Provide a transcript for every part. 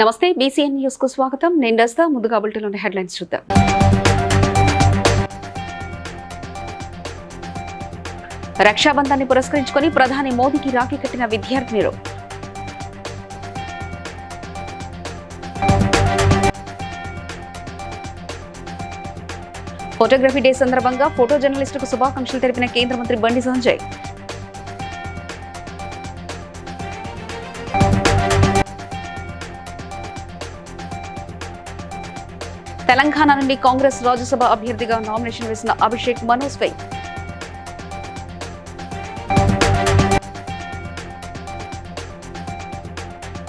నమస్తే BCN news కు స్వాగతం. నేను రస్తా. ముందుగా బులెటిన్లోని హెడ్లైన్స్ చూద్దాం. రక్షాబంధాన్ని పురస్కరించుకొని ప్రధాని మోదీకి రాఖీ కట్టిన విద్యార్థినులు. ఫోటోగ్రఫీ డే సందర్భంగా ఫోటో జర్నలిస్టులకు శుభాకాంక్షలు తెలిపిన కేంద్ర మంత్రి బండి సంజయ్. తెలంగాణ నుండి కాంగ్రెస్ రాజ్యసభ అభ్యర్థిగా నామినేషన్ వేసిన అభిషేక్ మను స్వింగ్.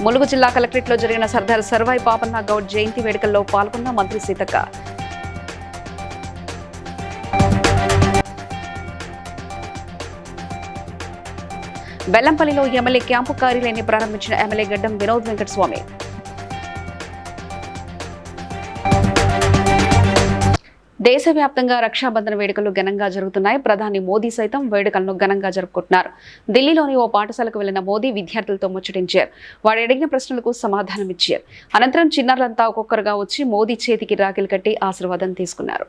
ములుగు జిల్లా కలెక్టరేట్లో జరిగిన సర్దార్ సర్వాయి పాపన్న గౌడ్ జయంతి వేడుకల్లో పాల్గొన్న మంత్రి సీతక్క. బెల్లంపల్లిలో ఎమ్మెల్యే క్యాంపు కార్యాలయాన్ని ప్రారంభించిన ఎమ్మెల్యే గడ్డం వినోద్ వెంకటస్వామి. దేశవ్యాప్తంగా రక్షాబంధన వేడుకలు ఘనంగా జరుగుతున్నాయి. ప్రధాని మోదీ సైతం వేడుకలను ఘనంగా జరుపుకుంటున్నారు. ఢిల్లీలోని ఓ పాఠశాలకు వెళ్లిన మోదీ విద్యార్థులతో ముచ్చటించారు. వారు అడిగిన ప్రశ్నలకు సమాధానమిచ్చారు. అనంతరం చిన్నారులంతా ఒక్కొక్కరుగా వచ్చి మోదీ చేతికి రాఖీలు కట్టి ఆశీర్వాదం తీసుకున్నారు.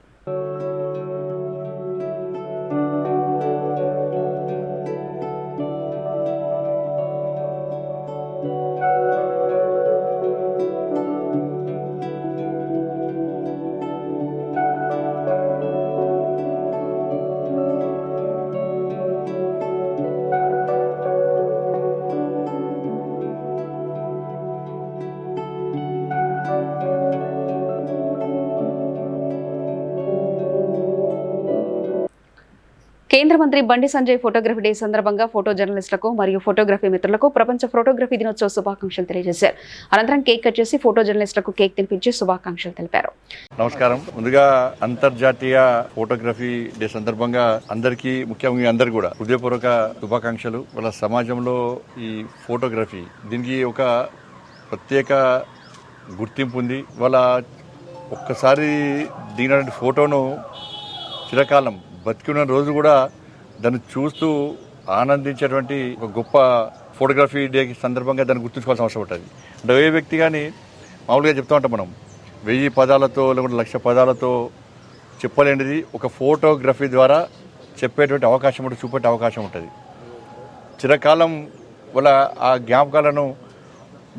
కేంద్ర మంత్రి బండి సంజయ్ ఫోటోగ్రఫీ డే సందర్భంగా ఫోటో జర్నలిస్టులకు మరియు ఫోటోగ్రఫీ మిత్రులకు ప్రపంచ ఫోటోగ్రఫీ దినోత్సవ శుభాకాంక్షలు తెలియజేశారు. అనంతరం కేక్ కట్ చేసి ఫోటో జర్నలిస్టులకు కేక్ తినిపించి శుభాకాంక్షలు తెలిపారు. నమస్కారం. ముందుగా అంతర్జాతీయ ఫోటోగ్రఫీ డే సందర్భంగా అందరికీ, ముఖ్యంగా అందరు కూడా హృదయపూర్వక శుభాకాంక్షలు. వాళ్ళ సమాజంలో ఈ ఫోటోగ్రఫీ దీనికి ఒక ప్రత్యేక గుర్తింపు ఉంది. వాళ్ళ ఒక్కసారి దిగినటువంటి ఫోటోను చిరకాలం బతికున్న రోజు కూడా దాన్ని చూస్తూ ఆనందించేటువంటి ఒక గొప్ప ఫోటోగ్రఫీ డే సందర్భంగా దాన్ని గుర్తుంచుకోవాల్సిన అవసరం ఉంటుంది. అంటే ఏ వ్యక్తి కానీ మామూలుగా చెప్తూ ఉంటాం మనం 1000 పదాలతో లేకుంటే 1,00,000 పదాలతో చెప్పలేనిది ఒక ఫోటోగ్రఫీ ద్వారా చెప్పేటువంటి అవకాశం ఉంటుంది, చూపే అవకాశం ఉంటుంది. చిరకాలం వాళ్ళ ఆ జ్ఞాపకాలను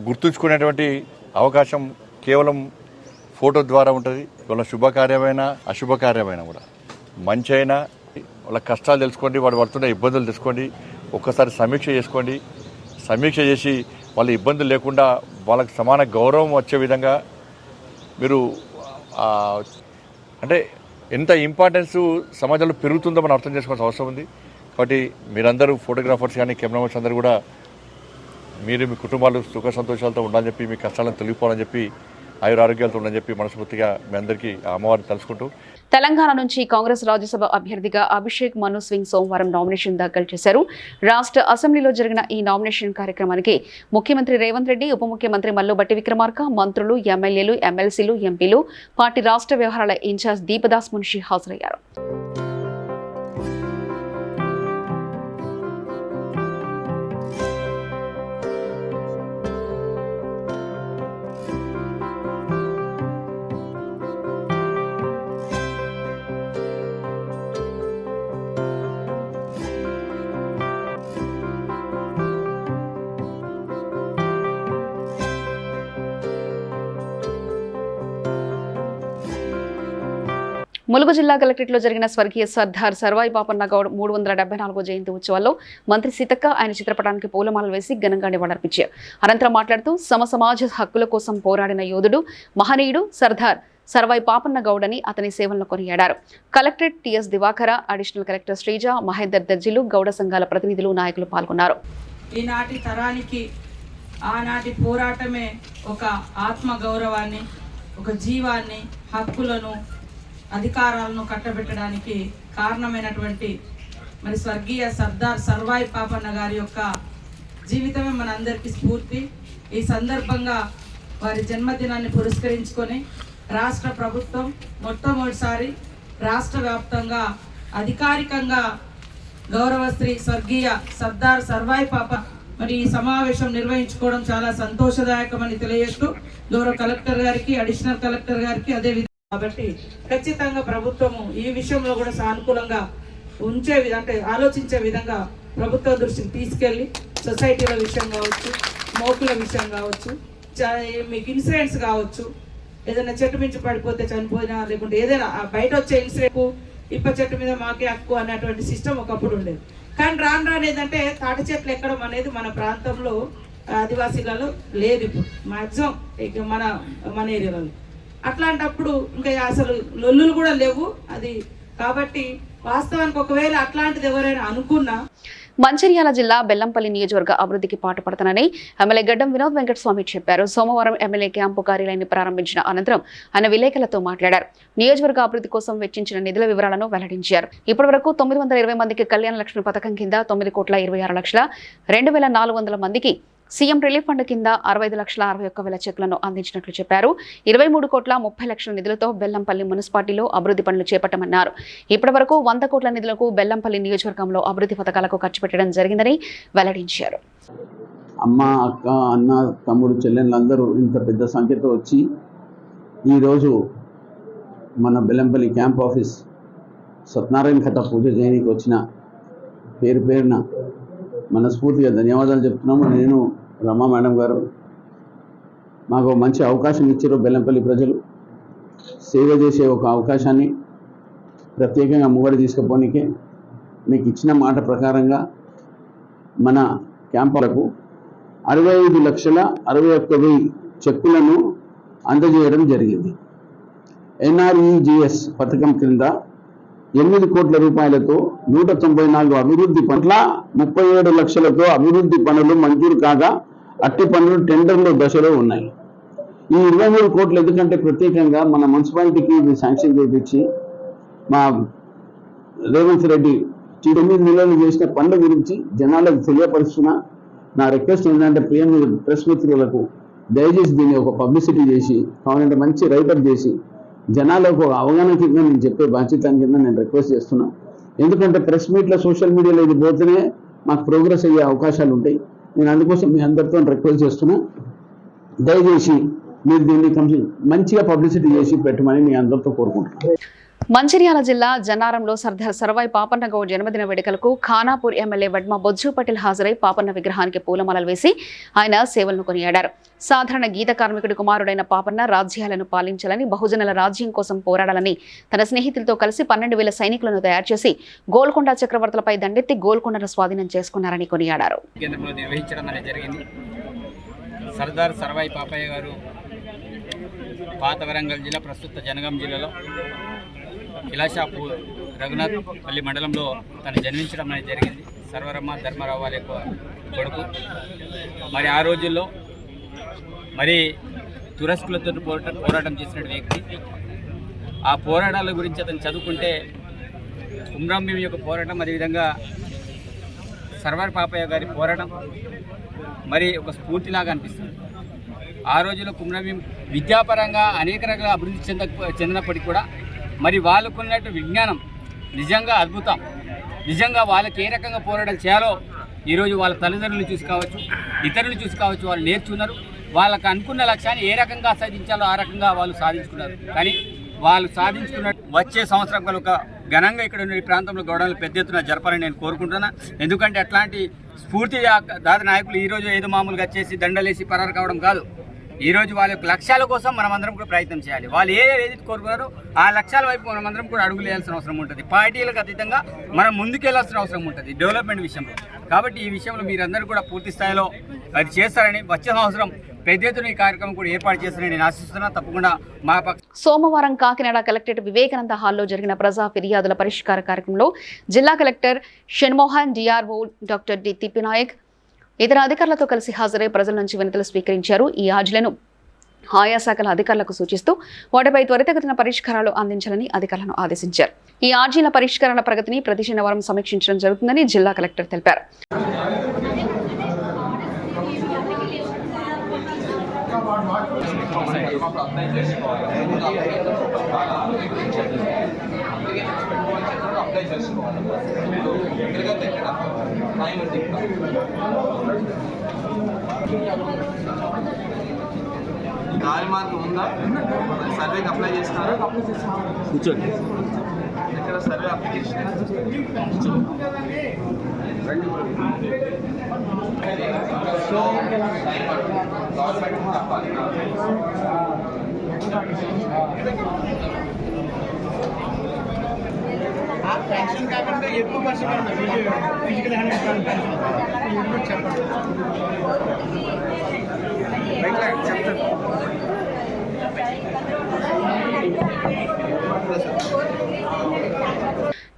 గుర్తుంచుకునేటువంటి అవకాశం కేవలం ఫోటో ద్వారా ఉంటుంది. వాళ్ళ శుభకార్యమైన అశుభకార్యమైన కూడా, మంచి అయినా వాళ్ళ కష్టాలు తెలుసుకోండి, వాడు పడుతున్న ఇబ్బందులు తెలుసుకోండి, ఒక్కసారి సమీక్ష చేసుకోండి. సమీక్ష చేసి వాళ్ళ ఇబ్బందులు లేకుండా వాళ్ళకి సమాన గౌరవం వచ్చే విధంగా మీరు అంటే ఎంత ఇంపార్టెన్స్ సమాజంలో పెరుగుతుందో మనం అర్థం చేసుకోవాల్సిన అవసరం ఉంది. కాబట్టి మీరందరూ ఫోటోగ్రాఫర్స్ కానీ కెమెరామెన్స్ అందరూ కూడా మీరు మీ కుటుంబాలు సుఖ సంతోషాలతో ఉండాలని చెప్పి, మీ కష్టాలను తొలగిపోవాలని చెప్పి, ఆయురారోగ్యాలతో ఉండాలని చెప్పి మనస్ఫూర్తిగా మీ అందరికీ ఆ అమ్మవారిని తలుచుకుంటూ. తెలంగాణ నుంచి కాంగ్రెస్ రాజ్యసభ అభ్యర్థిగా అభిషేక్ మను స్వింగ్ సోమవారం నామినేషన్ దాఖలు చేశారు. రాష్ట్ర అసెంబ్లీలో జరిగిన ఈ నామినేషన్ కార్యక్రమానికి ముఖ్యమంత్రి రేవంత్ రెడ్డి, ఉప ముఖ్యమంత్రి మల్లుబట్టి విక్రమార్క, మంత్రులు, ఎమ్మెల్యేలు, ఎమ్మెల్సీలు, ఎంపీలు, పార్టీ రాష్ట్ర వ్యవహారాల ఇన్ఛార్జ్ దీపదాస్ మున్షి హాజరయ్యారు. ములుగు జిల్లా కలెక్టరేట్లో జరిగిన స్వర్గీయ సర్దార్ సర్వాయి పాపన్న గౌడ్ 374వ జయంతి ఉత్సవాల్లో మంత్రి సీతక్క ఆయన చిత్రపటానికి పూలమాలలు వేసి ఘనంగా నివాళులర్పించారు. అనంతరం మాట్లాడుతూ సమాజ హక్కుల కోసం పోరాడిన యోధుడు, మహనీయుడు సర్దార్ సర్వాయి పాపన్న గౌడ్ అని అతని సేవలను కొనియాడారు. Collectorate TS Divakara, additional collector Sreeja, Mahender దర్జీలు, గౌడ సంఘాల ప్రతినిధులు, నాయకులు పాల్గొన్నారు. ఈనాటి తరానికి ఆనాటి పోరాటమే ఒక ఆత్మ గౌరవాన్ని, ఒక జీవాన్ని, హక్కులను, అధికారాలను కట్టబెట్టడానికి కారణమైనటువంటి మరి స్వర్గీయ సర్దార్ సర్వాయి పాపన్న గారి యొక్క జీవితమే మనందరికీ స్ఫూర్తి. ఈ సందర్భంగా వారి జన్మదినాన్ని పురస్కరించుకొని రాష్ట్ర ప్రభుత్వం మొట్టమొదటిసారి రాష్ట్ర వ్యాప్తంగా అధికారికంగా గౌరవశ్రీ స్వర్గీయ సర్దార్ సర్వాయి పాప మరి ఈ సమావేశం నిర్వహించుకోవడం చాలా సంతోషదాయకమని తెలియజేస్తూ గౌరవ కలెక్టర్ గారికి, అడిషనల్ కలెక్టర్ గారికి అదే విధంగా కాబట్టి ఖచ్చితంగా ప్రభుత్వము ఈ విషయంలో కూడా సానుకూలంగా అంటే ఆలోచించే విధంగా ప్రభుత్వ దృష్టికి తీసుకెళ్లి సొసైటీల విషయం కావచ్చు, మోకుల విషయం కావచ్చు, మీకు ఇన్సిడెంట్స్ కావచ్చు, ఏదైనా చెట్టు మించి పడిపోతే చనిపోయినా లేకుంటే ఏదైనా బయట వచ్చే ఇన్సిడెంట్ ఇప్ప చెట్టు మీద మాకే హక్కు అన్నటువంటి సిస్టమ్ ఒకప్పుడు ఉండేది. కానీ రాను రాను ఏంటంటే తాటి చెట్లు ఎక్కడం అనేది మన ప్రాంతంలో ఆదివాసీలలో లేదు. ఇప్పుడు మ్యాక్సిమం మన ఏరియాలో అట్లాంటప్పుడు ఇంకా అసలు లొల్లులు కూడా లేవు అది. కాబట్టి వాస్తవానికి ఒకవేళ అట్లాంటిది ఎవరైనా అనుకున్నా మంచిర్యాల జిల్లా బెల్లంపల్లి నియోజకవర్గ అభివృద్ధికి పాటుపడతానని ఎమ్మెల్యే గడ్డం వినోద్ వెంకటస్వామి చెప్పారు. సోమవారం ఎమ్మెల్యే క్యాంపు కార్యాలయాన్ని ప్రారంభించిన అనంతరం ఆయన విలేకరులతో మాట్లాడారు. నియోజకవర్గ అభివృద్ధి కోసం వెచ్చించిన నిధుల వివరాలను వెల్లడించారు. ఇప్పటివరకు 920 మందికి కళ్యాణ లక్ష్మి పథకం కింద 9,26,02,400 మందికి సీఎం రిలీఫ్ ఫండ్ కింద 65,61,000 చెక్లను అందించినట్లు చెప్పారు. 23,30,00,000 నిధులతో బెల్లంపల్లి మున్సిపాలిటీలో అభివృద్ధి పనులు చేపట్టమన్నారు. ఇప్పటి వరకు 100 కోట్ల నిధులకు బెల్లంపల్లి నియోజకవర్గంలో అభివృద్ధి పథకాలకు ఖర్చు పెట్టడం జరిగిందని వెల్లడించారు. అమ్మ, అక్క, అన్న, తమ్ముడు, చెల్లెళ్ళందరూ ఇంత పెద్ద సంఖ్యతో వచ్చి ఈరోజు మన బెల్లంపల్లి క్యాంప్ ఆఫీస్ సత్యనారాయణ కథ పూజ చేయడానికి వచ్చిన పేరున మనస్ఫూర్తిగా ధన్యవాదాలు చెప్తున్నాము. నేను, రమా మేడం గారు మాకు మంచి అవకాశం ఇచ్చారు. బెల్లంపల్లి ప్రజలు సేవ చేసే ఒక అవకాశాన్ని ప్రత్యేకంగా ముంగడి తీసుకుపోనికే మీకు ఇచ్చిన మాట ప్రకారంగా మన క్యాంపులకు 65,61,000 చెక్కులను అందజేయడం జరిగింది. NREGS పథకం క్రింద 8 కోట్ల రూపాయలతో 194 అభివృద్ధి పనుల 37 లక్షలతో అభివృద్ధి పనులు మంజూరు కాగా అట్టి పనులు టెండర్ల దశలో ఉన్నాయి. ఈ 23 కోట్లు ఎందుకంటే ప్రత్యేకంగా మన మున్సిపాలిటీకి ఇది శాంక్షన్ చేయించి మా రేవంత్ రెడ్డి 9 నెలలు చేసిన పనుల గురించి జనాలకు తెలియపరుస్తున్నా. నా రిక్వెస్ట్ ఏంటంటే ప్రెస్ మిత్రులకు దయచేసి దీన్ని ఒక పబ్లిసిటీ చేసి కావాలంటే మంచి రైటప్ చేసి జనాలకు అవగాహన కింద నేను చెప్పే బాధ్యత కింద నేను రిక్వెస్ట్ చేస్తున్నా. ఎందుకంటే ప్రెస్ మీట్లో, సోషల్ మీడియాలో ఇది పోతేనే మాకు ప్రోగ్రెస్ అయ్యే అవకాశాలు ఉంటాయి. నేను అందుకోసం మీ అందరితో రిక్వెస్ట్ చేస్తున్నా. దయచేసి మీరు దీన్ని మంచిగా పబ్లిసిటీ చేసి పెట్టమని మీ అందరితో కోరుకుంటున్నాను. మంచిర్యాల జిల్లా జన్నారంలో సర్దార్ సర్వాయి పాపన్న గౌడ్ జన్మదిన వేడుకలకు ఖానాపూర్ ఎమ్మెల్యే వడ్మ బొజ్జు పటేల్ హాజరై పాపన్న విగ్రహానికి పూలమాలలు వేసి ఆయన సేవలను కొనియాడారు. సాధారణ గీత కార్మికుడి కుమారుడైన పాపన్న రాజ్యాలను పాలించాలని, బహుజనుల రాజ్యం కోసం పోరాడాలని తన స్నేహితులతో కలిసి 12,000 సైనికులను తయారు చేసి గోల్కొండ చక్రవర్తులపై దండెత్తి గోల్కొండను స్వాధీనం చేసుకున్నారని కొనియాడారు. సర్దార్ సర్వాయి పాపయ్య గారు పాత వరంగల్ జిల్లా, ప్రస్తుత జనగాం జిల్లాలో ఇలాషాపూర్ రఘునాథ్ పల్లి మండలంలో తను జన్మించడం అనేది జరిగింది. సర్వరమ్మ ధర్మరావు వాళ్ళ కొడుకు. మరి ఆ రోజుల్లో మరి తురస్కులతో పోరాటం చేసిన వ్యక్తి. ఆ పోరాటాల గురించి అతను చదువుకుంటే కుమ్రం భీం యొక్క పోరాటం, అదేవిధంగా సర్వార్ పాపయ్య గారి పోరాటం మరి ఒక స్ఫూర్తిలాగా అనిపిస్తుంది. ఆ రోజుల్లో కుమ్రం భీం విద్యాపరంగా అనేక రకాల అభివృద్ధి చెందినప్పటికీ కూడా మరి వాళ్ళకున్నట్టు విజ్ఞానం నిజంగా అద్భుతం. నిజంగా వాళ్ళకి ఏ రకంగా పోరాటాలు చేయాలో ఈరోజు వాళ్ళ తల్లిదండ్రులు చూసి కావచ్చు, ఇతరులు చూసి కావచ్చు, వాళ్ళు నేర్చుకున్నారు. వాళ్ళకు అనుకున్న లక్ష్యాన్ని ఏ రకంగా సాధించాలో ఆ రకంగా వాళ్ళు సాధించుకున్నారు. కానీ వాళ్ళు సాధించుకున్నట్టు వచ్చే సంవత్సరం ఒక ఘనంగా ఇక్కడ ఉన్న ఈ ప్రాంతంలో గౌడవలు పెద్ద ఎత్తున జరపాలని నేను కోరుకుంటున్నా. ఎందుకంటే అట్లాంటి స్ఫూర్తి దాదా నాయకులు ఈరోజు ఏదో మామూలుగా చేసి దండలేసి పరారు కావడం కాదు. ఈరోజు వాళ్ళ యొక్క లక్ష్యాల కోసం మనమందరం కూడా ప్రయత్నం చేయాలి. వాళ్ళు ఏది కోరుకున్నారో ఆ లక్ష్యాల వైపు మనమందరం కూడా అడుగులు వేయాల్సిన అవసరం ఉంటుంది. పార్టీలకు అతీతంగా మనం ముందుకెళ్లాల్సిన అవసరం ఉంటుంది డెవలప్మెంట్ విషయంలో. కాబట్టి ఈ విషయంలో మీరందరూ కూడా పూర్తి స్థాయిలో అది చేస్తారని, వచ్చే సంవత్సరం పెద్ద ఎత్తున ఈ కార్యక్రమం కూడా ఏర్పాటు చేస్తారని నేను ఆశిస్తున్నా. తప్పకుండా మా సోమవారం కాకినాడ కలెక్టరేట్ వివేకానంద హాల్లో జరిగిన ప్రజా ఫిర్యాదుల పరిష్కార కార్యక్రమంలో జిల్లా collector Shanmohan, DRO doctor D Tippinayak ఇతర అధికారులతో కలిసి హాజరై ప్రజల నుంచి వినతులు స్వీకరించారు. ఈ ఆర్జీలను ఆయా శాఖల అధికారులకు సూచిస్తూ వాటిపై త్వరితగతిన పరిష్కారాలు అందించాలని అధికారులను ఆదేశించారు. ఈ ఆర్జీల పరిష్కరణ ప్రగతిని ప్రతి శనివారం సమీక్షించడం జరుగుతుందని జిల్లా కలెక్టర్ తెలిపారు. దారి మార్గం ఉందా? సర్వేకి అప్లై చేస్తారా? కూర్చోండి. ఇక్కడ సర్వే అప్లికేషన్ పెన్షన్ కాకుండా ఎక్కువ పర్సెంట్ ఫిజికల్ హ్యాండ్ చెప్పండి.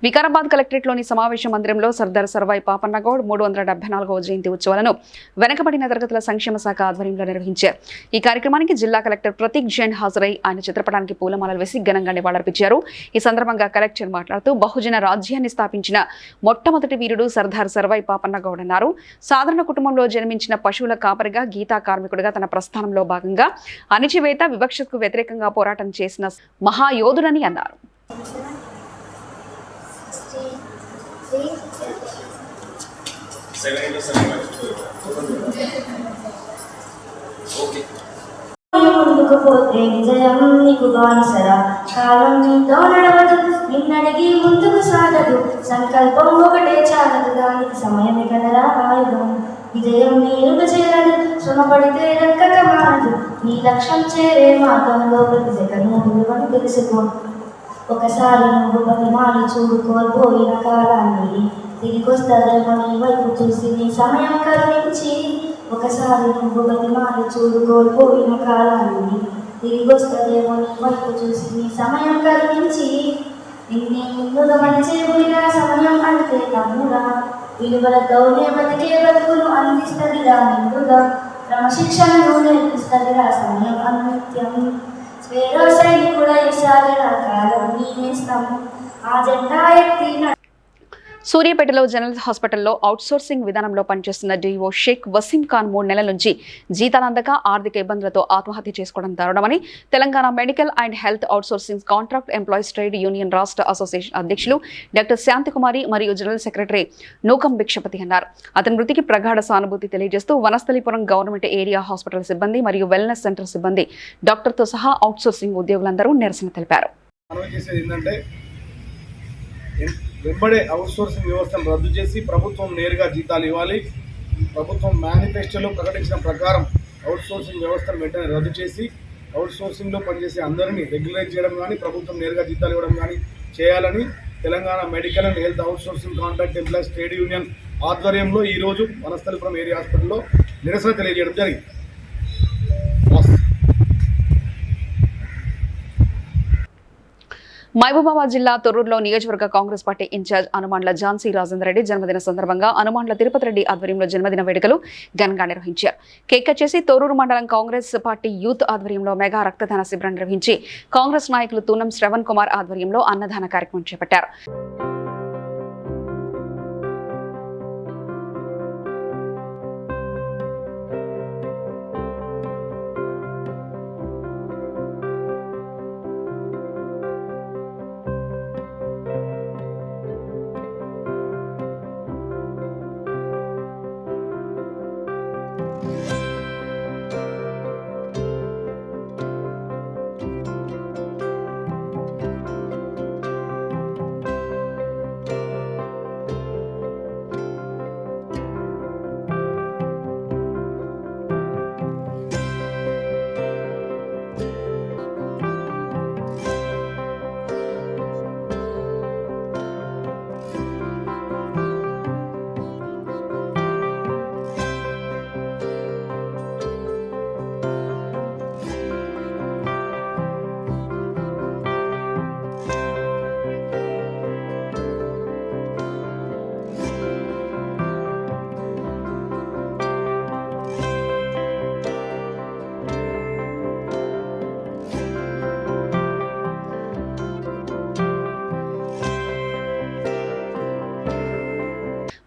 వికారాబాద్ కలెక్టరేట్లోని సమావేశ మందిరంలో సర్దార్ సర్వాయి పాపన్నగౌడ్ 374వ జయంతి ఉత్సవాలను వెనకబడిన తరగతుల సంక్షేమ శాఖ ఆధ్వర్యంలో నిర్వహించారు. ఈ కార్యక్రమానికి జిల్లా కలెక్టర్ ప్రతీక్ జైన్ హాజరై ఆయన చిత్రపటానికి పూలమాలలు వేసి ఘనంగా నివాళులర్పించారు. ఈ సందర్భంగా కలెక్టర్ మాట్లాడుతూ బహుజన రాజ్యాన్ని స్థాపించిన మొట్టమొదటి వీరుడు సర్దార్ సర్వాయి పాపన్నగౌడ్ అన్నారు. సాధారణ కుటుంబంలో జన్మించిన పశువుల కాపరిగా గీతా కార్మికుడిగా తన ప్రస్థానంలో భాగంగా అణిచివేత వివక్షకు వ్యతిరేకంగా పోరాటం చేసిన మహాయోధుడని అన్నారు. ముందుకు పోతే విజయం నీకు బానిసరా, కాలం నీతో నడవదు, నిన్నడిగి ముందుకు సాగదు, సంకల్పం ఒకటే చాలదు, దానికి సమయమే కదరా ఆయుధం. విజయం నేరుగా చేరదు, శ్రమపడితే దక్కక మారదు, నీ లక్ష్యం చేరే మార్గంలో ప్రతి సెకను విలువను తెలుసుకో. ఒకసారి నువ్వు బతిమాలి చూడు కోల్పోయిన కాలాన్ని, తిరిగొస్తదేమో నీ వైపు చూసి నీ సమయం కరుణించి. ఒకసారి నువ్వు బతిమాలి చూడు కోల్పోయిన కాలాన్ని, తిరిగొస్తదేమో నీ వైపు చూసి నీ సమయం కరుణించి. నిన్నే ముందుగా మంచేవుడిగా సమయం అంటే తమ్ముడా, విలువలతోనే బతికే బతుకులు అందిస్తదిరా నిండుగా, క్రమశిక్షణను నేర్పిస్తదిరా సమయం అనిత్యం. స్వేరో సైనికుడై సాగరా కాలం నీ నేస్తం, ఆ జెండా ఎత్తి. సూర్యాపేటలో జనరల్ హాస్పిటల్లో అవుట్సోర్సింగ్ విధానంలో పనిచేస్తున్న డీఓ షేక్ వసీం ఖాన్ 3 నెలల నుంచి జీతాలు అందక ఆర్థిక ఇబ్బందులతో ఆత్మహత్య చేసుకోవడం దారుణమని Telangana medical and health outsourcing contract employees trade union రాష్ట్ర అసోసియేషన్ అధ్యక్షులు డాక్టర్ శాంతికుమారి మరియు జనరల్ సెక్రటరీ నూకం భిక్షపతి అన్నారు. అతని మృతికి ప్రగాఢ సానుభూతి తెలియజేస్తూ వనస్థలిపురం గవర్నమెంట్ ఏరియా హాస్పిటల్ సిబ్బంది మరియు వెల్నెస్ సెంటర్ సిబ్బంది డాక్టర్తో సహా అవుట్సోర్సింగ్ ఉద్యోగులందరూ నిరసన తెలిపారు. వెంబడే అవుట్సోర్సింగ్ వ్యవస్థను రద్దు చేసి ప్రభుత్వం నేరుగా జీతాలు ఇవ్వాలి. ప్రభుత్వం మేనిఫెస్టోలో ప్రకటించిన ప్రకారం అవుట్సోర్సింగ్ వ్యవస్థను వెంటనే రద్దు చేసి అవుట్సోర్సింగ్లో పనిచేసే అందరినీ రెగ్యులైజ్ చేయడం కానీ ప్రభుత్వం నేరుగా జీతాలు ఇవ్వడం కానీ చేయాలని Telangana medical and health outsourcing contract employees trade union ఆధ్వర్యంలో ఈరోజు వనస్థలిపురం ఏరియా హాస్పిటల్లో నిరసన తెలియజేయడం జరిగింది. మహబూబాబాద్ జిల్లా తొర్రూరులో నియోజకవర్గ కాంగ్రెస్ పార్టీ ఇన్ఛార్జ్ అనుమాండ్ల ఝాన్సీ రాజేందర్ రెడ్డి జన్మదిన సందర్భంగా అనుమాండ్ల తిరుపతి రెడ్డి ఆధ్వర్యంలో జన్మదిన వేడుకలు ఘనంగా నిర్వహించారు. కేక్ కట్ చేసి తొర్రూరు మండలం కాంగ్రెస్ పార్టీ యూత్ ఆధ్వర్యంలో మెగా రక్తదాన శిబిరం నిర్వహించి కాంగ్రెస్ నాయకులు తూనం శ్రవణ్ కుమార్ ఆధ్వర్యంలో అన్నదాన కార్యక్రమం చేపట్టారు.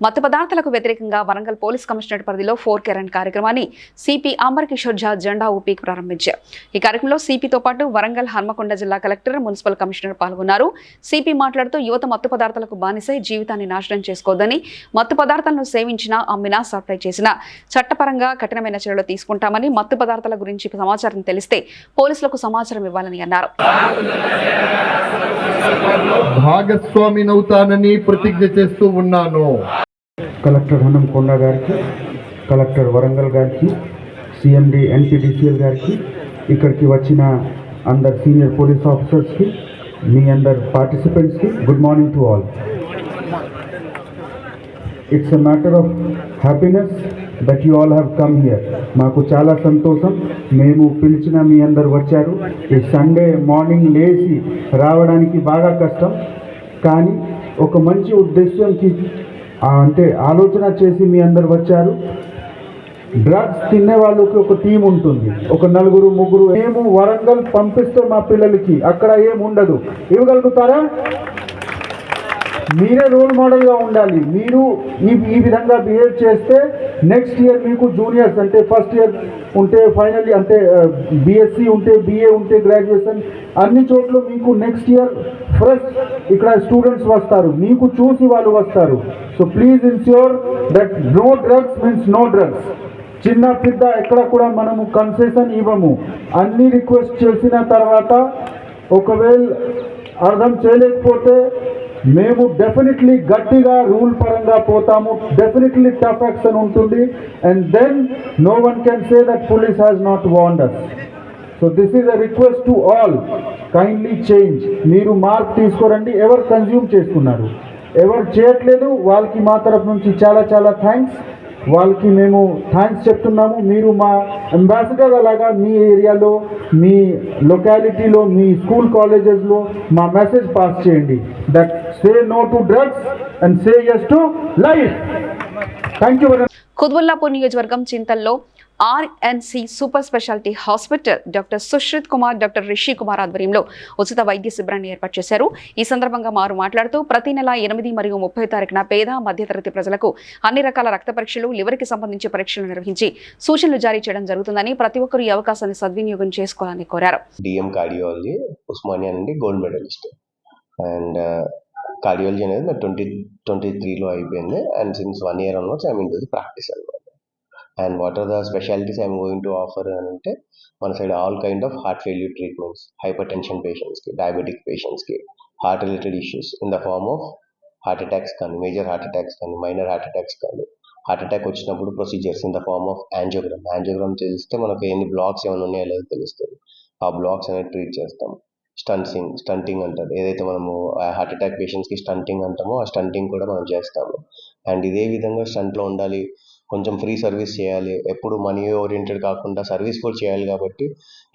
మత్తు పదార్థాలకు వ్యతిరేకంగా వరంగల్ పోలీస్ కమిషనరేట్ పరిధిలో 4K రన్ కార్యక్రమాన్ని సిపి అంబర్ కిషోర్ ఝా జెండా ఊపి ప్రారంభించారు. ఈ కార్యక్రమంలో సిపితో పాటు వరంగల్, హన్మకొండ జిల్లా కలెక్టర్, మున్సిపల్ కమిషనర్ పాల్గొన్నారు. సిపి మాట్లాడుతూ యువత మత్తు పదార్థాలకు బానిసై జీవితాన్ని నాశనం చేసుకోవద్దని, మత్తు పదార్థాలను సేవించినా, అమ్మినా, సప్లై చేసినా చట్టపరంగా కఠినమైన చర్యలు తీసుకుంటామని, మత్తు పదార్థాల గురించి సమాచారం తెలిస్తే పోలీసులకు సమాచారం ఇవ్వాలని అన్నారు. భాగస్వామినవుతానని ప్రతిజ్ఞ చేస్తూ ఉన్నాను. కలెక్టర్ హన్మకొండ గారికి, కలెక్టర్ వరంగల్ గారికి, సిఎండి ఎన్పిడిసిఎల్ గారికి, ఇక్కడికి వచ్చిన అందరు సీనియర్ పోలీస్ ఆఫీసర్స్కి, మీ అందరు పార్టిసిపెంట్స్కి good morning to all. It's a matter of happiness that you all have come here. మాకు చాలా సంతోషం, మేము పిలిచిన మీ అందరు వచ్చారు. ఈ సండే మార్నింగ్ లేచి రావడానికి బాగా కష్టం, కానీ ఒక మంచి ఉద్దేశంకి అంటే ఆలోచన చేసి మీ అందరు వచ్చారు. డ్రగ్స్ తినే వాళ్ళకి ఒక టీం ఉంటుంది, ఒక 4-3. మేము వరంగల్ పంపిస్తే మా పిల్లలకి అక్కడ ఏం ఉండదు. ఇవ్వగలుగుతారా? మీరే రోల్ మోడల్గా ఉండాలి. మీరు ఈ విధంగా బిహేవ్ చేస్తే నెక్స్ట్ ఇయర్ మీకు జూనియర్స్ అంటే ఫస్ట్ ఇయర్ ఉంటే, ఫైనల్ అంటే బిఎస్సి ఉంటే, బిఏ ఉంటే, గ్రాడ్యుయేషన్ అన్ని చోట్ల మీకు నెక్స్ట్ ఇయర్ ఫ్రెష్ ఇక్కడ స్టూడెంట్స్ వస్తారు, మీకు చూసి వాళ్ళు వస్తారు. So please ensure that no drugs means no drugs. చిన్న పెద్ద ఎక్కడ కూడా మనము కన్సెషన్ ఇవ్వము. అన్ని రిక్వెస్ట్ చేసిన తర్వాత ఒకవేళ అర్థం చేయలేకపోతే మేము డెఫినెట్లీ గట్టిగా రూల్ పరంగా పోతాము. డెఫినెట్లీ టఫ్ యాక్షన్ ఉంటుంది. And then no one can say that police has not warned us. So this is a request to all, kindly change. మీరు మార్క్ తీసుకోరండి. ఎవరు కన్జ్యూమ్ చేస్తున్నారు, ఎవరు చేయట్లేదు, వాళ్ళకి మా తరఫు నుంచి చాలా చాలా థ్యాంక్స్. వాళ్ళకి మేము థ్యాంక్స్ చెప్తున్నాము. మీరు మా అంబాసిడర్ అలాగా మీ ఏరియాలో, మీ లొకాలిటీలో, మీ స్కూల్ కాలేజెస్లో మా మెసేజ్ పాస్ చేయండి that say no to drugs and say yes to life. Thank you. Quthbullapur నియోజకవర్గం చింతల్లో RNC super speciality hospital doctor Sushrith Kumar, doctor Rishi Kumar ఆధ్వర్యంలో ఉచిత వైద్య శిబిరాన్ని ఏర్పాటు చేశారు. ఈ సందర్భంగా వారు మాట్లాడుతూ ప్రతి నెల 8 మరియు 30 తారీఖున పేద మధ్యతరగతి ప్రజలకు అన్ని రకాల రక్త పరీక్షలు, లివర్కి సంబంధించి పరీక్షలు నిర్వహించి సూచనలు జారీ చేయడం జరుగుతుందని, ప్రతి ఒక్కరూ ఈ అవకాశాన్ని సద్వినియోగం చేసుకోవాలని కోరారు. డిఎం కార్డియాలజీ, ఉస్మానియా నుండి గోల్డ్ మెడలిస్ట్. అండ్ కార్డియాలజీ అనేది నాకు 2023లో అయిపోయింది. And since 1 year onwards I'm into the practice అనమాట. And what are the specialities I'm going to offer అని అంటే, మన side all kind of heart failure treatments, hypertension పేషెంట్స్కి, డయాబెటిక్ పేషెంట్స్కి, heart related issues in the form of heart attacks కానీ, major heart attacks కానీ, minor heart attacks కానీ, heart attack వచ్చినప్పుడు procedures in the form of angiogram చేస్తే మనకు ఎన్ని blocks ఏమైనా ఉన్నాయో లేదో తెలుస్తుంది. ఆ బ్లాక్స్ అనేది ట్రీట్ చేస్తాం. స్టంటింగ్ అంటారు, ఏదైతే మనము హార్ట్ అటాక్ పేషెంట్స్కి స్టంటింగ్ అంటామో ఆ స్టంటింగ్ కూడా మనం చేస్తాము. అండ్ ఇదే విధంగా స్టంట్లో ఉండాలి, కొంచెం ఫ్రీ సర్వీస్ చేయాలి, ఎప్పుడు మనీ ఓరియంటెడ్ కాకుండా సర్వీస్ కూడా చేయాలి. కాబట్టి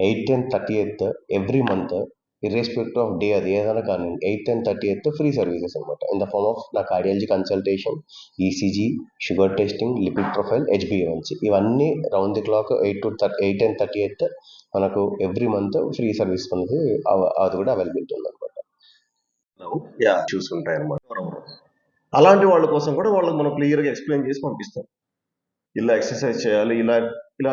8th and 30th every month, irrespective of day అది ఏదైనా కానీ 8th and 30th free services అనమాట. ఇన్ ద ఫార్మ్ ఆఫ్ నా cardiology consultation, ECG, sugar testing, lipid profile, హెచ్బిఏవన్సీ, ఇవన్నీ round the clock 8 and 30th మనకు ఎవ్రీ మంత్ ఫ్రీ సర్వీస్ అనేది అది కూడా అవైలబిలిటీ ఉందన్నమాట. చూసుకుంటాయి అన్నమాట. అలాంటి వాళ్ళ కోసం కూడా వాళ్ళకి మనం క్లియర్గా ఎక్స్ప్లెయిన్ చేసి పంపిస్తాం. ఇలా ఎక్సర్సైజ్ చేయాలి, ఇలా ఇలా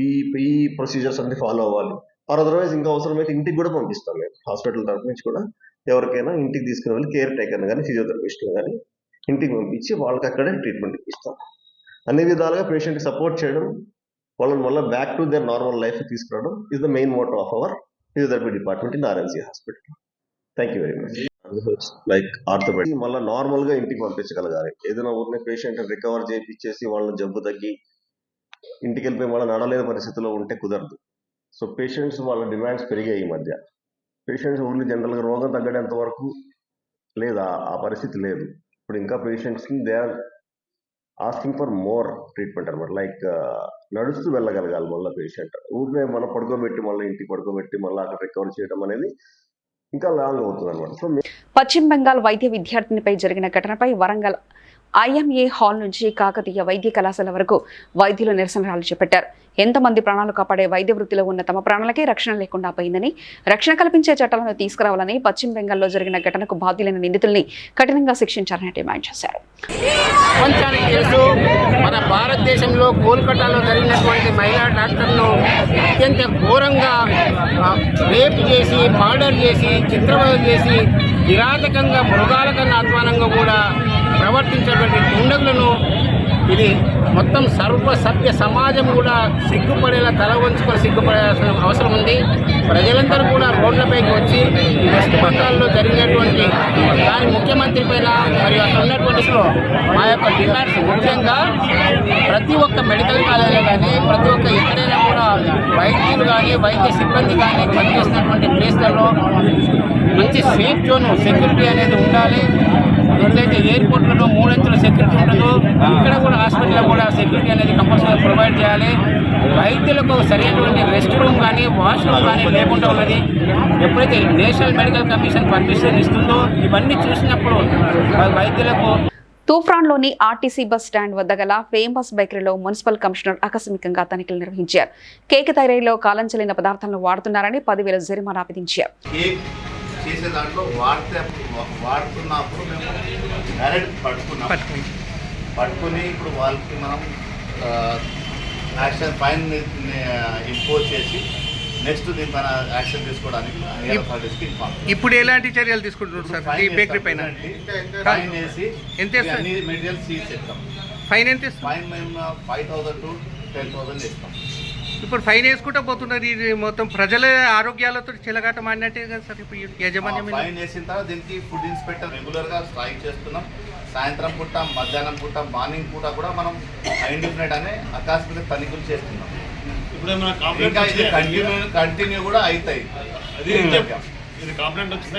ఈ ప్రొసీజర్స్ అన్ని ఫాలో అవ్వాలి. ఆర్ అదర్వైజ్ ఇంకా అవసరమైతే ఇంటికి కూడా పంపిస్తాం. మేము హాస్పిటల్ తరఫు నుంచి కూడా ఎవరికైనా ఇంటికి తీసుకుని వెళ్ళి కేర్ టేకర్ని కానీ, ఫిజియోథెరపిస్ట్ని కానీ ఇంటికి పంపించి వాళ్ళకి అక్కడే ట్రీట్మెంట్ ఇస్తాం. అన్ని విధాలుగా పేషెంట్కి సపోర్ట్ చేయడం, వాళ్ళని మళ్ళీ back to their normal life తీసుకురావడం is the main motto of our physiotherapy department in RNC hospital. Thank you very much. Like orthopedic మళ్ళీ నార్మల్గా ఇంటికి పంపించగలగాలి. ఏదైనా ఊరినే పేషెంట్ రికవర్ చేయించేసి వాళ్ళని జబ్బు తగ్గి ఇంటికి వెళ్ళిపోయి మళ్ళీ నడలేని పరిస్థితిలో ఉంటే కుదరదు. సో పేషెంట్స్ వాళ్ళ డిమాండ్స్ పెరిగాయి ఈ మధ్య. పేషెంట్స్ ఊర్లు జనరల్గా రోగం తగ్గడంత వరకు లేదా ఆ పరిస్థితి లేదు. ఇప్పుడు ఇంకా పేషెంట్స్కి they are asking for more treatment అనమాట. లైక్ నడుస్తూ వెళ్ళగలగాలి మళ్ళీ పేషెంట్. ఊరినే మనం పడుకోబెట్టి మళ్ళీ ఇంటికి పడుకోబెట్టి మళ్ళీ అక్కడ రికవర్ చేయడం అనేది ఇంకా లాంగ్ అవుతుంది అనమాట. సో పశ్చిమ బెంగాల్ వైద్య విద్యార్థినిపై జరిగిన ఘటనపై వరంగల్ ఐఎంఏ హాల్ నుంచి కాకతీయ వైద్య కళాశాల వరకు వైద్యులు నిరసన ర్యాలీ చేపట్టారు. ఎంతమంది ప్రాణాలు కాపాడే వైద్య వృత్తిలో ఉన్న తమ ప్రాణాలకే రక్షణ లేకుండా పోయిందని, రక్షణ కల్పించే చట్టాలను తీసుకురావాలని, పశ్చిమ బెంగాల్లో జరిగిన ఘటనకు బాధ్యులైన నిందితుల్ని కఠినంగా శిక్షించాలని డిమాండ్ చేశారు. ప్రపంచానికి తెలుసు, మన భారతదేశంలో కోల్కతాలో జరిగినటువంటి మహిళా డాక్టర్ను అత్యంత ఘోరంగా రేప్ చేసి, మర్డర్ చేసి, చిత్రవద చేసి, కిరాతకంగా మృగాల కన్నా అధ్వానంగా కూడా ప్రవర్తించేటువంటి దుండగులను ఇది మొత్తం సభ్య సమాజం కూడా సిగ్గుపడేలా తల వంచుకొని సిగ్గుపడాల్సిన అవసరం ఉంది. ప్రజలందరూ కూడా రోడ్లపైకి వచ్చి వెస్ట్ బెంగాల్లో జరిగినటువంటి దాని ముఖ్యమంత్రి పైన మరియు అక్కడ ఉన్నటువంటి మా యొక్క డిమాండ్స్ ముఖ్యంగా ప్రతి ఒక్క మెడికల్ కాలేజీలో కానీ ప్రతి ఒక్క ఎక్కడైనా కూడా వైద్యులు కానీ వైద్య సిబ్బంది కానీ పనిచేసినటువంటి ప్లేస్లలో మంచి సేఫ్ జోన్ సెక్యూరిటీ అనేది ఉండాలి. ఎట్లయితే ఎయిర్పోర్ట్లలో 3 అంచెల సెక్యూరిటీ ఉంటుందో ఇక్కడ కూడా హాస్పిటల్లో కూడా సెక్యూరిటీ అనేది కంపల్సరీ ప్రొవైడ్ చేయాలి. వైద్యులకు సరైనటువంటి రెస్ట్ రూమ్ కానీ వాష్రూమ్ కానీ లేకుండా ఉన్నది. ఎప్పుడైతే నేషనల్ మెడికల్ కమిషన్ పర్మిషన్ ఇస్తుందో ఇవన్నీ చూసినప్పుడు వైద్యులకు. తూఫ్రాన్లోని ఆర్టీసీ బస్ స్టాండ్ వద్ద గల ఫేమస్ బేకరీలో మున్సిపల్ కమిషనర్ ఆకస్మికంగా తనిఖీలు నిర్వహించారు. కేక్ తయారీలో కాలం చెల్లిన పదార్థాలను వాడుతున్నారని 10,000 జరిమానా విధించారు. చేసే దాంట్లో వాడుతున్నప్పుడు మేము డైరెక్ట్ పట్టుకుని ఇప్పుడు వాళ్ళకి మనం యాక్షన్ ఫైన్ ఇంపోజ్ చేసి నెక్స్ట్ దీనిపైన యాక్షన్ తీసుకోవడానికి ఇప్పుడు ఎలాంటి చర్యలు తీసుకుంటున్నారు సార్? ఈ బేకరీ పైన ఫైన్ వేసి ఎంత అన్ని మెటీరియల్ సీజ్ చేస్తాం. ఫైన్ ఎంత? ఫైన్ మేము 5,000 to 10,000 ఇస్తాం. ఇప్పుడు ఫైన్ వేసుకుంటూ పోతున్నారు. ఇది మొత్తం ప్రజల ఆరోగ్యాలతో చిలగాటం ఆడినట్టే కదా సార్. ఇప్పుడు యాజమాన్యం ఫైన్ వేసిన తర్వాత దీనికి ఫుడ్ ఇన్స్పెక్టర్ రెగ్యులర్గా స్ట్రైక్ చేస్తున్నాం. సాయంత్రం పూట, మధ్యాహ్నం పూట, మార్నింగ్ పూట కూడా మనం ఇండిఫినెట్ అనే ఆకస్మిక తనిఖీలు చేస్తున్నాం. ఇంకా ఇది కంటిన్యూ కూడా అవుతాయి.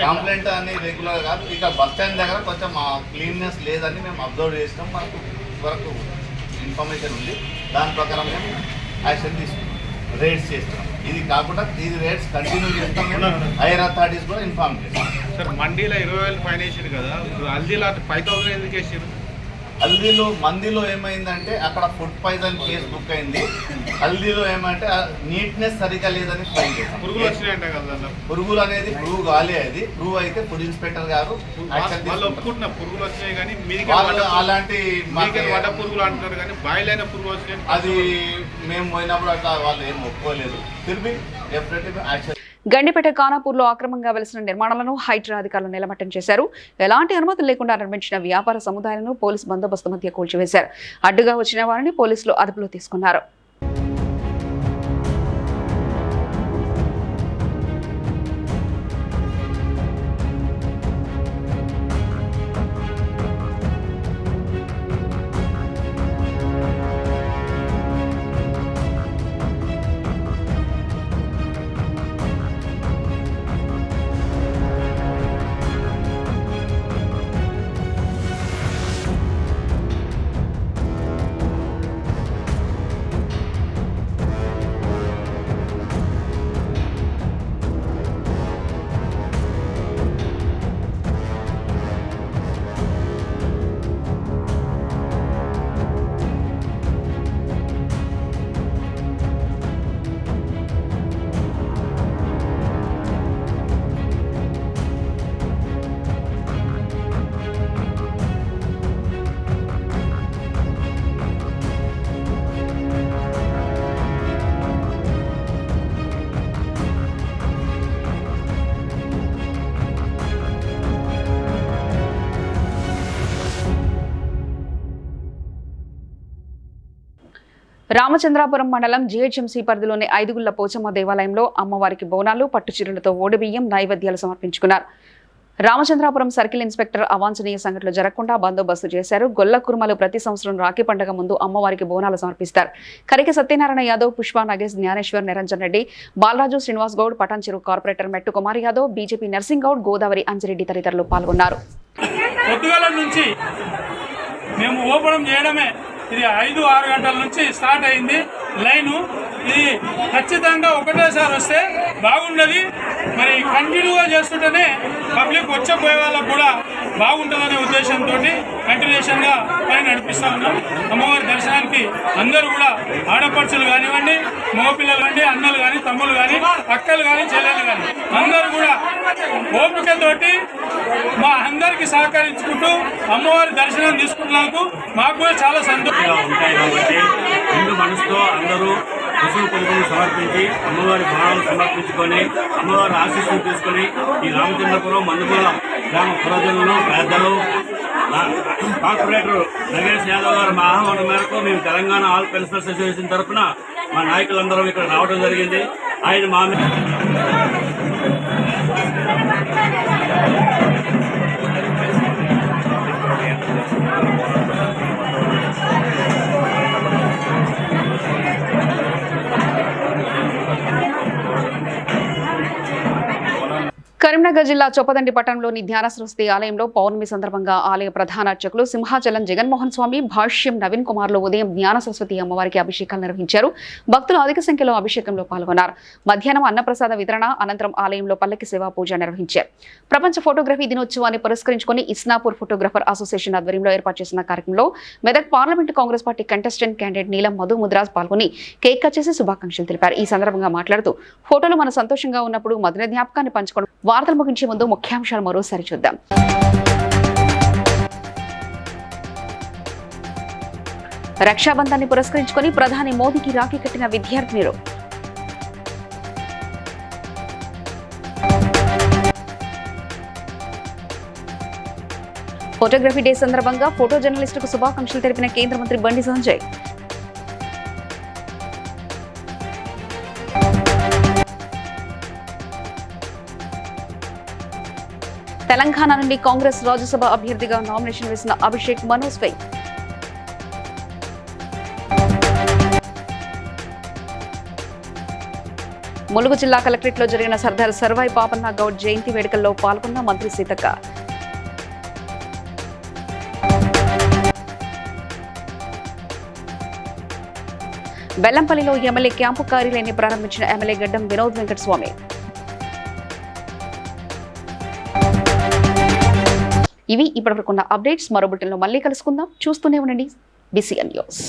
కంప్లైంట్ అని రెగ్యులర్ కాదు. ఇక బస్ స్టాండ్ దగ్గర కొంచెం క్లీన్నెస్ లేదని మేము అబ్జర్వ్ చేసినాం. మనకు వరకు ఇన్ఫర్మేషన్ ఉంది. దాని ప్రకారం మేము యాక్షన్ తీసుకున్నాం, రేట్స్ చేస్తున్నాం. ఇది కాకుండా ఇది రేట్స్ కంటిన్యూ చేస్తాం. హైయర్ అథారిటీస్ కూడా ఇన్ఫార్మ్ చేస్తాం. సార్ మండీలో 20,000 ఫైన్ వేసారు కదా, హల్దీలో 5,000 ఎందుకు వేసారు? మందిలో ఏమైందంటే అక్కడ ఫుడ్ పాయిజన్ కేసు బుక్ అయింది. హల్దీలో ఏమంటే నీట్నెస్ సరిగా లేదని ఫైన్ చేస్తాం. పురుగులు వచ్చినాయంట కదా. పురుగులు అనేది ప్రూవ్ కాలే. అది ప్రూవ్ అయితే ఫుడ్ ఇన్స్పెక్టర్ గారు ఒప్పుకుంటున్నా పురుగులు వచ్చినాయి, కానీ అలాంటి వడ పురుగులు అంటున్నారు, కానీ బాయిల్ అయిన పురుగులు వచ్చినాయి. అది మేము పోయినప్పుడు అట్లా వాళ్ళు ఏం ఒప్పుకోలేదు. తిరిగి డెఫినెట్లీ యాక్షన్. గండిపేట ఖానాపూర్లో అక్రమంగా వెలిసిన నిర్మాణాలను హైడ్రా అధికారులు నిలమట్టం చేశారు. ఎలాంటి అనుమతులు లేకుండా నిర్మించిన వ్యాపార సముదాయాలను పోలీసు బందోబస్తు మధ్య కూల్చివేశారు. అడ్డుగా వచ్చిన వారిని పోలీసులు అదుపులో తీసుకున్నారు. రామచంద్రాపురం మండలం జీహెచ్ఎంసీ పరిధిలోని 5గుళ్ల పోచమ్మ దేవాలయంలో అమ్మవారికి బోనాలు, పట్టుచీరలతో ఓడిబియ్యం నైవేద్యాలు సమర్పించుకున్నారు. రామచంద్రాపురం సర్కిల్ ఇన్స్పెక్టర్ అవాంఛనీయ సంఘటనలు జరగకుండా బందోబస్తు చేశారు. గొల్ల కుర్మలు ప్రతి సంవత్సరం రాఖీ పండుగ ముందు అమ్మవారికి బోనాలు సమర్పిస్తారు. కరిక సత్యనారాయణ యాదవ్, పుష్ప నగేష్, జ్ఞానేశ్వర్, నిరంజన్ రెడ్డి, బాలరాజు, శ్రీనివాస్ గౌడ్, పటాన్ చెరువు కార్పొరేటర్ మెట్టు కుమార్ యాదవ్, బీజేపీ నర్సింగ్ గౌడ్, గోదావరి అంజిరెడ్డి తదితరులు పాల్గొన్నారు. మేము ఓపెన్ చేయడమే ఇది 5-6 గంటల నుంచి స్టార్ట్ అయింది లైను. ఇది ఖచ్చితంగా ఒకటేసారి వస్తే బాగుండదు. మరి కంటిన్యూగా చేస్తుంటేనే పబ్లిక్ వచ్చే పోయే వాళ్ళకు కూడా బాగుంటుందనే ఉద్దేశంతో కంటిన్యూషన్గా పని నడిపిస్తూ ఉన్నాం. అమ్మవారి దర్శనానికి అందరూ కూడా ఆడపడుచులు కానివ్వండి, మగపిల్లలు కానివ్వండి, అన్నలు కానీ, తమ్ముళ్ళు కానీ, అక్కలు కానీ, చెల్లెలు కానీ అందరూ కూడా ఓపికతోటి మా అందరికీ సహకరించుకుంటూ అమ్మవారి దర్శనం తీసుకున్నందుకు మాకు కూడా చాలా సంతోషంగా ఉంటాయి. కాబట్టి నిండు మనసుతో అందరూ పశువు కుంకుమలు సమర్పించి అమ్మవారి భావాలను సమర్పించుకొని అమ్మవారి ఆశీస్సులు తీసుకొని ఈ రామచంద్రపురం మందుగుల గ్రామ పురోజనులు, పెద్దలు, కార్పొరేటర్ నగేష్ యాదవ్ గారు మా ఆహ్వానం మేరకు మేము తెలంగాణ ఆల్ పెన్షనర్స్ అసోసియేషన్ తరఫున మా నాయకులందరం ఇక్కడ రావడం జరిగింది. ఆయన మా కరీంనగర్ జిల్లా చొప్పదండి పట్టణంలోని ధ్యాన సరస్వతి ఆలయంలో పౌర్ణమి సందర్భంగా ఆలయ ప్రధాన అర్చకులు సింహాచలం జగన్మోహన్ స్వామి, భాష్యం నవీన్ కుమార్లు ఉదయం జ్ఞాన సరస్వతి అమ్మవారికి అభిషేకాలు నిర్వహించారు. భక్తులు అధిక సంఖ్యలో అభిషేకంలో పాల్గొన్నారు. మధ్యాహ్నం అన్నప్రసాద వితరణ అనంతరం ఆలయంలో పల్లకి సేవా పూజ నిర్వహించారు. ప్రపంచ ఫోటోగ్రఫీ దినోత్సవాన్ని పురస్కరించుకుని ఇస్నాపూర్ ఫోటోగ్రఫర్ అసోసియేషన్ ఆధ్వర్యంలో ఏర్పాటు చేసిన కార్యక్రమంలో Medak parliament Congress party contestant candidate నీలం మధు ముద్రాజ్ పాల్గొని కేక్ కట్ చేసి శుభాకాంక్షలు తెలిపారు. ఈ సందర్భంగా మాట్లాడుతూ ఫోటోలు మన సంతోషంగా ఉన్నప్పుడు మధుర జ్ఞాపకాన్ని పంచుకోవడం. వార్తలు ముగించే ముందు ముఖ్యాంశాలు మరోసారి చూద్దాం. రక్షాబంధాన్ని పురస్కరించుకొని ప్రధాని మోదీకి రాఖీ కట్టిన విద్యార్థినులు. ఫోటోగ్రఫీ డే సందర్భంగా ఫోటో జర్నలిస్టుకు శుభాకాంక్షలు తెలిపిన కేంద్ర మంత్రి బండి సంజయ్. తెలంగాణ నుండి కాంగ్రెస్ రాజ్యసభ అభ్యర్థిగా నామినేషన్ వేసిన అభిషేక్ మనోజ్ పై ములుగు జిల్లా కలెక్టరేట్లో జరిగిన సర్దార్ సర్వాయి పాపన్న గౌడ్ జయంతి వేడుకల్లో పాల్గొన్న మంత్రి సీతక్క. బెల్లంపల్లిలో ఎమ్మెల్యే క్యాంపు కార్యాలయాన్ని ప్రారంభించిన ఎమ్మెల్యే గడ్డం వినోద్ వెంకటస్వామి. ఇవి ఇప్పటివరకున్న అప్డేట్స్. మరో బులెటిన్లో మళ్ళీ కలుసుకుందాం. చూస్తూనే ఉండండి BCN news.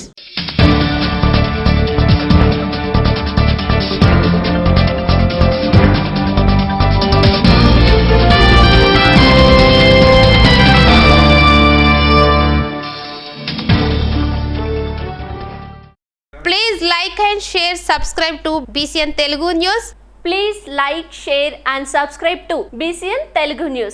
Please like and share, subscribe to BCN Telugu News. Please like, share and subscribe to BCN Telugu News.